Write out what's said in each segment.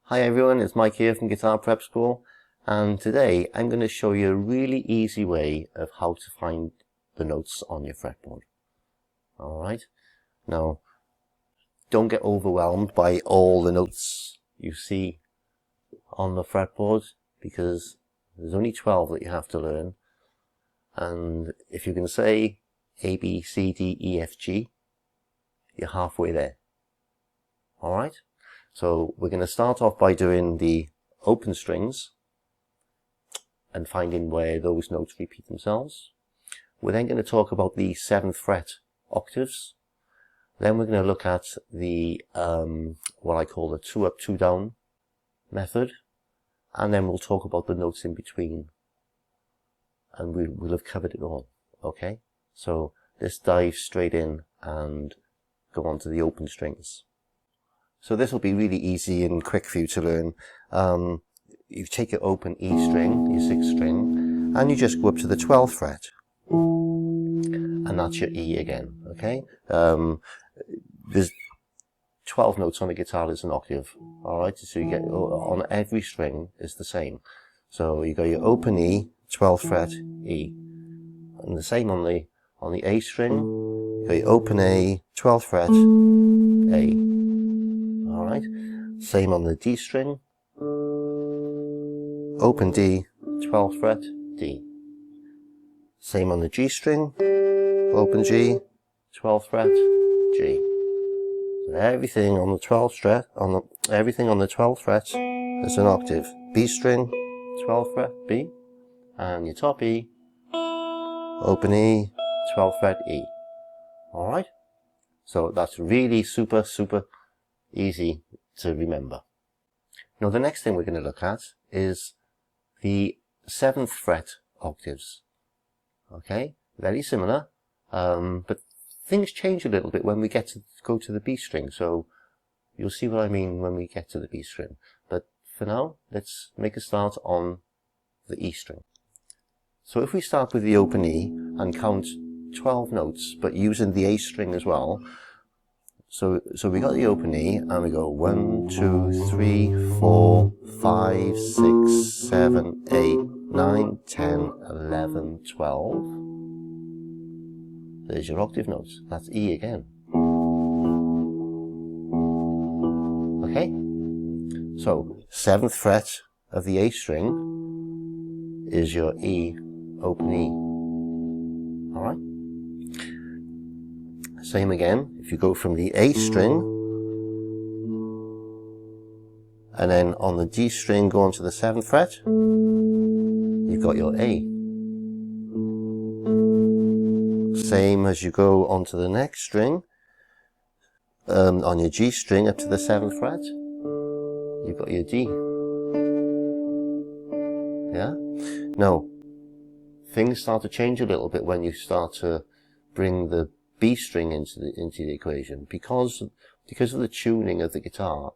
Hi everyone, it's Mike here from Guitar Prep School, and today I'm going to show you a really easy way of how to find the notes on your fretboard. Alright, now don't get overwhelmed by all the notes you see on the fretboard, because there's only 12 that you have to learn, and if you can say A, B, C, D, E, F, G, you're halfway there. Alright? So we're going to start off by doing the open strings and finding where those notes repeat themselves. We're then going to talk about the 7th fret octaves. Then we're going to look at the what I call the 2 up, 2 down method. And then we'll talk about the notes in between. And we'll have covered it all. Okay? So let's dive straight in and go on to the open strings. So this will be really easy and quick for you to learn. You take your open E string, your 6th string, and you just go up to the 12th fret. And that's your E again, okay? There's 12 notes on a guitar as an octave, alright? So you get, on every string is the same. So you got your open E, 12th fret, E. And the same on the A string, you got your open A, 12th fret, A. Alright, same on the D string, open D, 12th fret, D. Same on the G string, open G, 12th fret, G. So everything on the 12th fret, everything on the 12th fret is an octave. B string, 12th fret, B, and your top E, open E, 12th fret, E. Alright, so that's really super easy to remember. Now the next thing we're going to look at is the 7th fret octaves. Okay, very similar, but things change a little bit when we get to go to the B string, so you'll see what I mean when we get to the B string. But for now, let's make a start on the E string. So if we start with the open E and count 12 notes, but using the A string as well. So we got the open E, and we go 1, 2, 3, 4, 5, 6, 7, 8, 9, 10, 11, 12. There's your octave notes. That's E again. Okay? So 7th fret of the A string is your E, open E. Alright? Same again, if you go from the A string, and then on the D string go on to the 7th fret, you've got your A. Same as you go onto the next string, on your G string up to the 7th fret, you've got your D. Yeah? Now, things start to change a little bit when you start to bring the B string into the equation, because of the tuning of the guitar.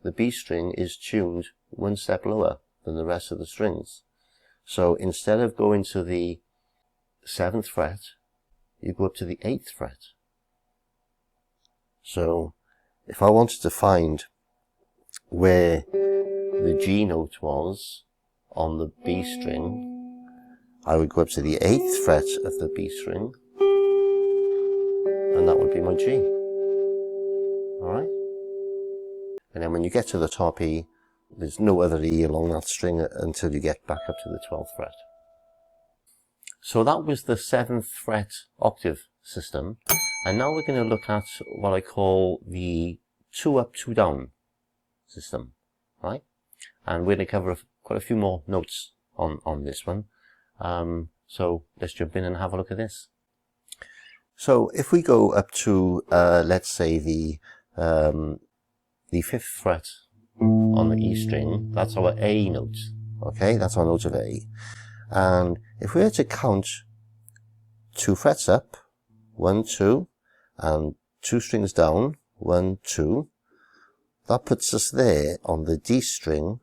The B string is tuned one step lower than the rest of the strings. So instead of going to the 7th fret, you go up to the 8th fret. So if I wanted to find where the G note was on the B string, I would go up to the 8th fret of the B string, and that would be my G. Alright? And then when you get to the top E, there's no other E along that string until you get back up to the 12th fret. So that was the 7th fret octave system. And now we're going to look at what I call the 2 up, 2 down system. Right? And we're going to cover quite a few more notes on this one. So let's jump in and have a look at this. So if we go up to, let's say the 5th fret on the E string, that's our A note. Okay, that's our note of A. And if we were to count 2 frets up, 1, 2, and 2 strings down, 1, 2, that puts us there on the D string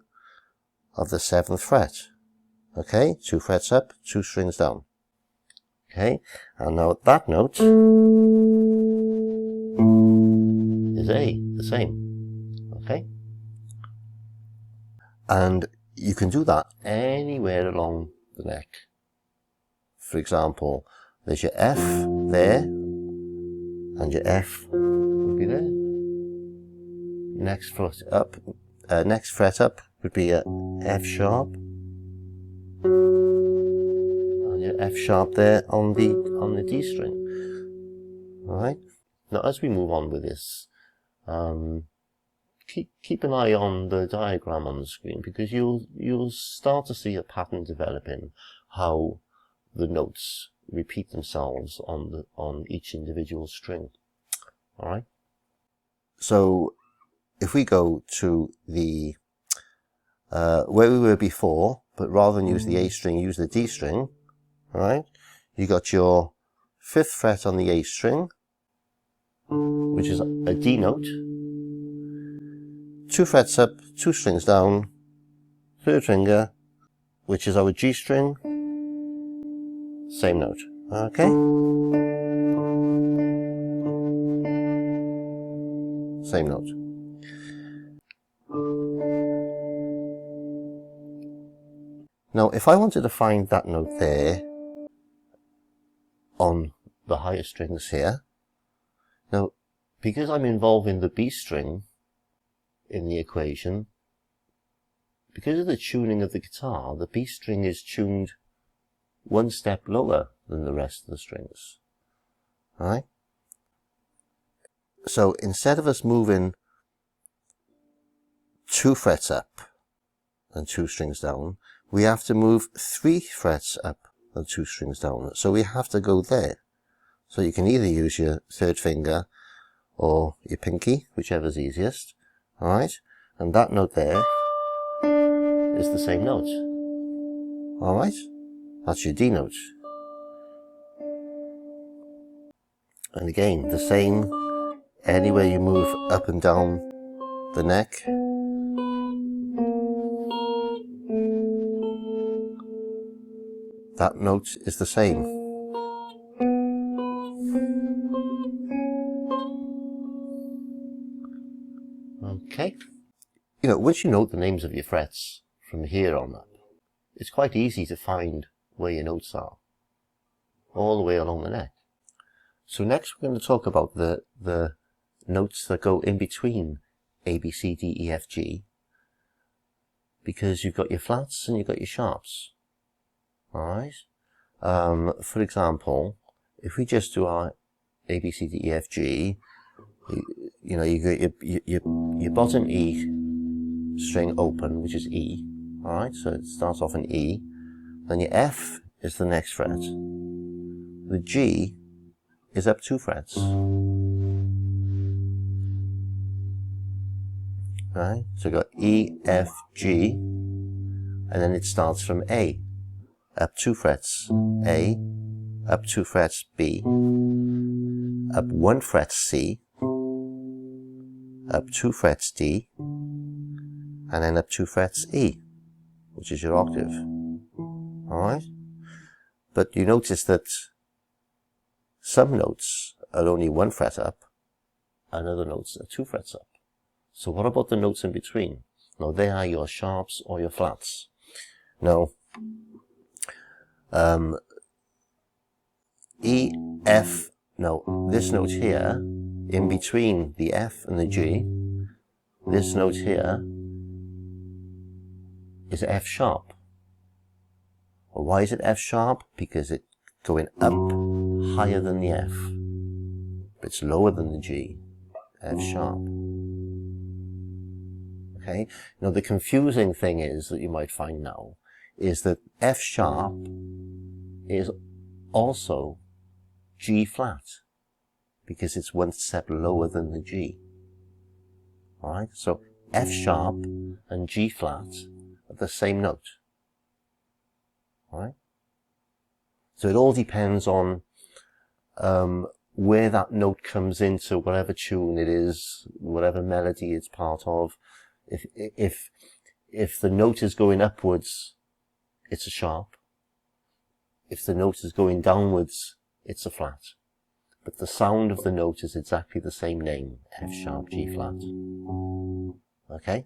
of the 7th fret. Okay, 2 frets up, 2 strings down. Okay, and now that note is A, the same. Okay, And you can do that anywhere along the neck. For example, there's your F there, and your F would be there. Next fret up would be a F sharp, and your F sharp there on the D string. All right. Now, as we move on with this, keep an eye on the diagram on the screen, because you'll start to see a pattern developing how the notes repeat themselves on each individual string. All right. So if we go to the where we were before, but rather than use the A string, use the D string. All right. You got your 5th fret on the A string, which is a D note. 2 frets up, 2 strings down, 3rd finger, which is our G string, same note. Okay? Same note. Now, if I wanted to find that note there on the higher strings here, now, because I'm involving the B string in the equation, because of the tuning of the guitar, the B string is tuned 1 step lower than the rest of the strings. Alright? So instead of us moving 2 frets up and 2 strings down, we have to move 3 frets up and 2 strings down. So we have to go there. So you can either use your 3rd finger or your pinky, whichever's easiest. Alright? And that note there is the same note. Alright? That's your D note. And again, the same, anywhere you move up and down the neck. That note is the same. Okay. You know, once you know the names of your frets from here on up, it's quite easy to find where your notes are, all the way along the neck. So next we're going to talk about the notes that go in between A, B, C, D, E, F, G, because you've got your flats and you've got your sharps. Alright? For example, if we just do our A, B, C, D, E, F, G, you know, you got your bottom E string open, which is E. Alright, so it starts off in E. Then your F is the next fret. The G is up 2 frets. Right, so you got E, F, G, and then it starts from A. Up 2 frets, A, up 2 frets, B, up 1 fret, C, up 2 frets, D, and then up 2 frets, E, which is your octave. Alright? But you notice that some notes are only 1 fret up, and other notes are 2 frets up. So what about the notes in between? Now, they are your sharps or your flats. Now, E, F, no, this note here, in between the F and the G, this note here is F sharp. Well, why is it F sharp? Because it's going up higher than the F. It's lower than the G. F sharp. Okay? Now, the confusing thing is that you might find now is that F sharp is also G flat, because it's 1 step lower than the G. Alright, so F sharp and G flat are the same note. Alright? So it all depends on where that note comes into whatever tune it is, whatever melody it's part of. If the note is going upwards, it's a sharp. If the note is going downwards, it's a flat. But the sound of the note is exactly the same name, F sharp, G flat. Okay?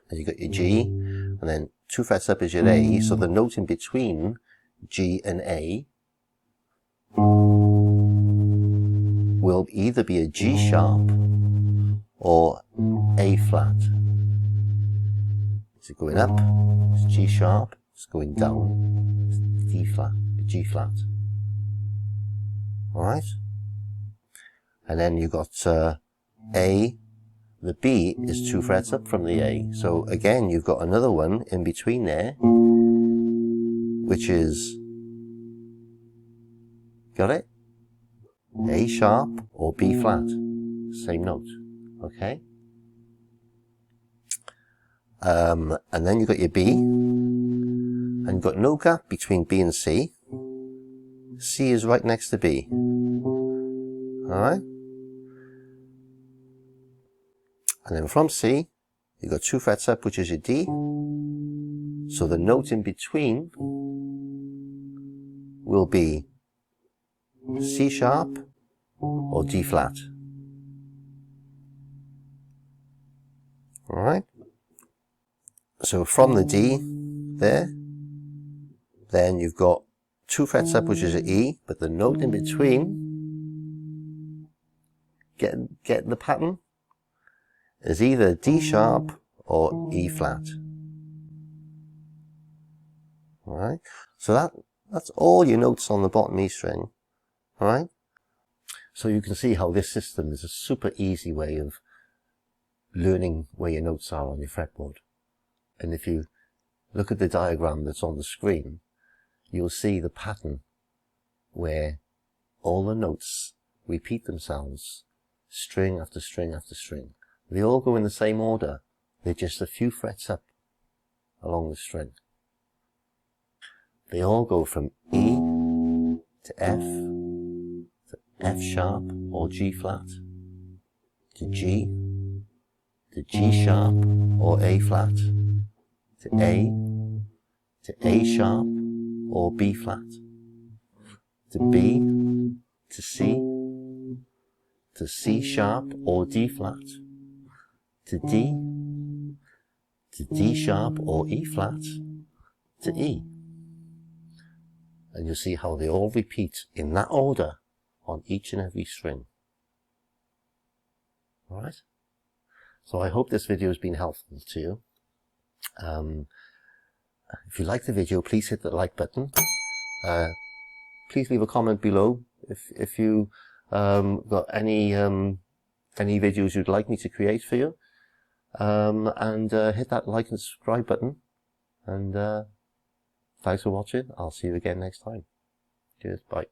And you got your G, and then 2 frets up is your A, so the note in between G and A will either be a G sharp or A flat. Is it going up? It's G sharp. It's going down. It's D flat, G flat. Alright? And then you got A. The B is 2 frets up from the A. So again, you've got another one in between there, which is, got it? A sharp or B flat. Same note. Okay? And then you've got your B, and you've got no gap between B and C. C is right next to B. Alright? And then from C, you've got 2 frets up, which is your D. So the note in between will be C sharp or D flat. Alright? So from the D there, then you've got 2 frets up, which is an E, but the note in between, get the pattern, is either D sharp or E flat. Alright? So that's all your notes on the bottom E string. Alright? So you can see how this system is a super easy way of learning where your notes are on your fretboard. And if you look at the diagram that's on the screen, you'll see the pattern where all the notes repeat themselves, string after string after string. They all go in the same order. They're just a few frets up along the string. They all go from E to F sharp or G flat, to G sharp or A flat, to A sharp or B flat, to B, to C sharp or D flat, to D sharp or E flat, to E. And you'll see how they all repeat in that order on each and every string. Alright? So I hope this video has been helpful to you. If you like the video, please hit the like button. Please leave a comment below if you got any videos you'd like me to create for you. And hit that like and subscribe button. And thanks for watching. I'll see you again next time. Cheers. Bye.